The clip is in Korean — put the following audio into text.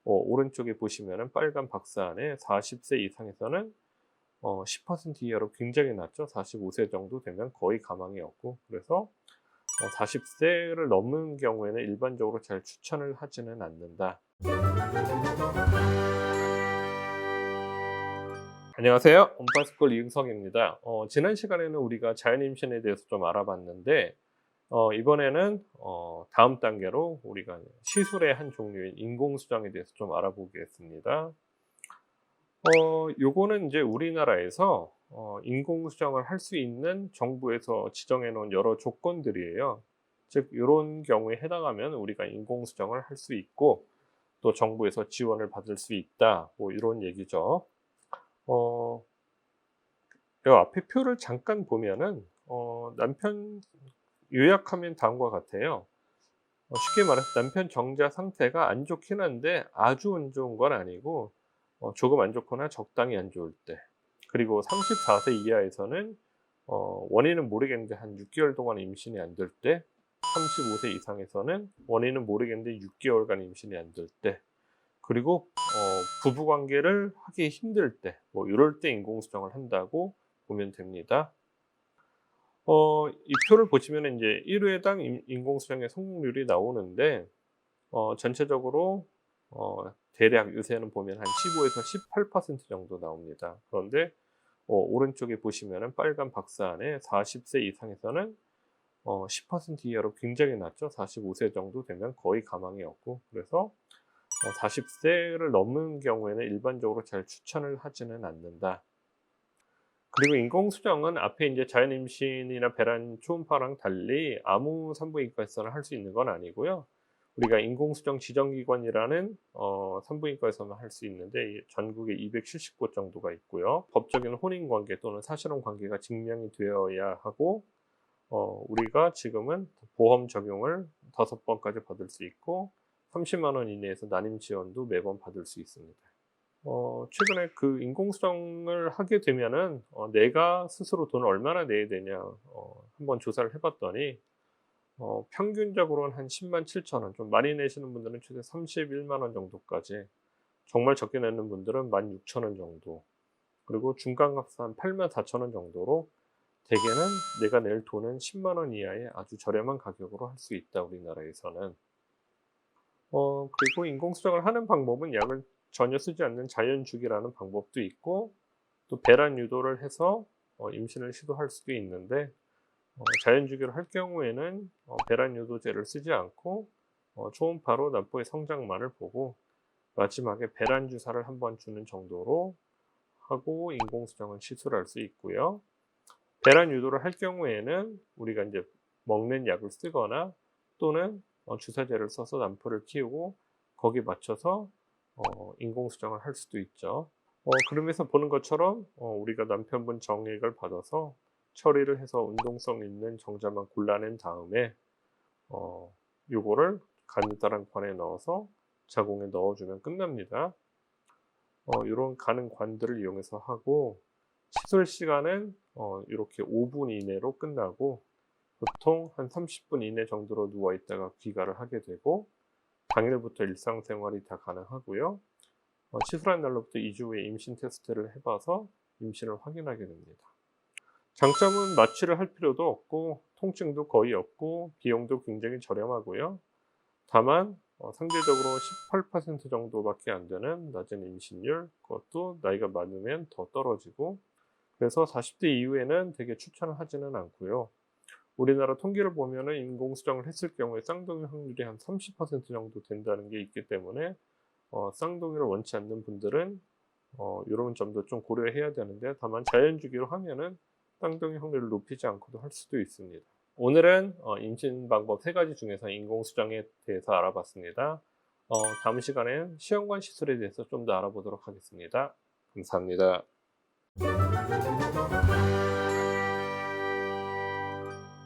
오른쪽에 보시면은 빨간 박스 안에 40세 이상에서는 10% 이하로 굉장히 낮죠. 45세 정도 되면 거의 가망이 없고, 그래서 40세를 넘은 경우에는 일반적으로 잘 추천을 하지는 않는다. 안녕하세요. 온파스쿨 이응석입니다. 지난 시간에는 우리가 자연임신에 대해서 좀 알아봤는데, 이번에는 다음 단계로 우리가 시술의 한 종류인 인공수정에 대해서 좀 알아보겠습니다. 요거는 이제 우리나라에서 인공수정을 할 수 있는 정부에서 지정해 놓은 여러 조건들이에요. 즉 요런 경우에 해당하면 우리가 인공수정을 할 수 있고, 또 정부에서 지원을 받을 수 있다, 뭐 이런 얘기죠. 어 요 앞에 표를 잠깐 보면은 남편 요약하면 다음과 같아요. 쉽게 말해서 남편 정자 상태가 안 좋긴 한데 아주 안 좋은 건 아니고, 조금 안 좋거나 적당히 안 좋을 때, 그리고 34세 이하에서는 원인은 모르겠는데 한 6개월 동안 임신이 안 될 때, 35세 이상에서는 원인은 모르겠는데 6개월간 임신이 안 될 때, 그리고 부부 관계를 하기 힘들 때, 뭐 이럴 때 인공수정을 한다고 보면 됩니다. 이 표를 보시면은 이제 1 회당 인공수정의 성공률이 나오는데, 전체적으로 대략 요새는 보면 한 15에서 18% 정도 나옵니다. 그런데 오른쪽에 보시면은 빨간 박스 안에 40세 이상에서는 10% 이하로 굉장히 낮죠. 45세 정도 되면 거의 가망이 없고, 그래서 40세를 넘은 경우에는 일반적으로 잘 추천을 하지는 않는다. 그리고 인공수정은 앞에 이제 자연임신이나 배란 초음파랑 달리 아무 산부인과에서나 할 수 있는 건 아니고요. 우리가 인공수정 지정기관이라는 산부인과에서만 할 수 있는데, 이 전국에 270곳 정도가 있고요. 법적인 혼인관계 또는 사실혼 관계가 증명이 되어야 하고, 우리가 지금은 보험 적용을 5번까지 받을 수 있고, 30만 원 이내에서 난임 지원도 매번 받을 수 있습니다. 최근에 그 인공수정을 하게 되면은 내가 스스로 돈을 얼마나 내야 되냐 한번 조사를 해 봤더니, 평균적으로는 한 107,000원, 좀 많이 내시는 분들은 최대 31만 원 정도까지, 정말 적게 내는 분들은 16,000원 정도, 그리고 중간값은 한 84,000원 정도로, 대개는 내가 낼 돈은 10만 원 이하의 아주 저렴한 가격으로 할 수 있다, 우리나라에서는. 그리고 인공수정을 하는 방법은 약을 전혀 쓰지 않는 자연주기라는 방법도 있고, 또 배란 유도를 해서 임신을 시도할 수도 있는데, 자연주기를 할 경우에는 배란 유도제를 쓰지 않고 초음파로 난포의 성장만을 보고 마지막에 배란 주사를 한번 주는 정도로 하고 인공수정은 시술할 수 있고요. 배란 유도를 할 경우에는 우리가 이제 먹는 약을 쓰거나, 또는 주사제를 써서 난포를 키우고 거기에 맞춰서 인공수정을 할 수도 있죠. 그러면서 보는 것처럼 우리가 남편분 정액을 받아서 처리를 해서 운동성 있는 정자만 골라낸 다음에 요거를 가느다란 관에 넣어서 자궁에 넣어주면 끝납니다. 요런 가는 관들을 이용해서 하고, 시술 시간은 이렇게 5분 이내로 끝나고, 보통 한 30분 이내 정도로 누워 있다가 귀가를 하게 되고, 당일부터 일상생활이 다 가능하고요. 시술한 날로부터 2주 후에 임신 테스트를 해봐서 임신을 확인하게 됩니다. 장점은 마취를 할 필요도 없고, 통증도 거의 없고, 비용도 굉장히 저렴하고요. 다만 상대적으로 18% 정도밖에 안 되는 낮은 임신율, 그것도 나이가 많으면 더 떨어지고, 그래서 40대 이후에는 되게 추천을 하지는 않고요. 우리나라 통계를 보면은 인공수정을 했을 경우에 쌍둥이 확률이 한 30% 정도 된다는 게 있기 때문에, 쌍둥이를 원치 않는 분들은 이런 점도 좀 고려해야 되는데, 다만 자연주기로 하면은 쌍둥이 확률을 높이지 않고도 할 수도 있습니다. 오늘은 임신 방법 3가지 중에서 인공수정에 대해서 알아봤습니다. 다음 시간엔 시험관 시술에 대해서 좀 더 알아보도록 하겠습니다. 감사합니다.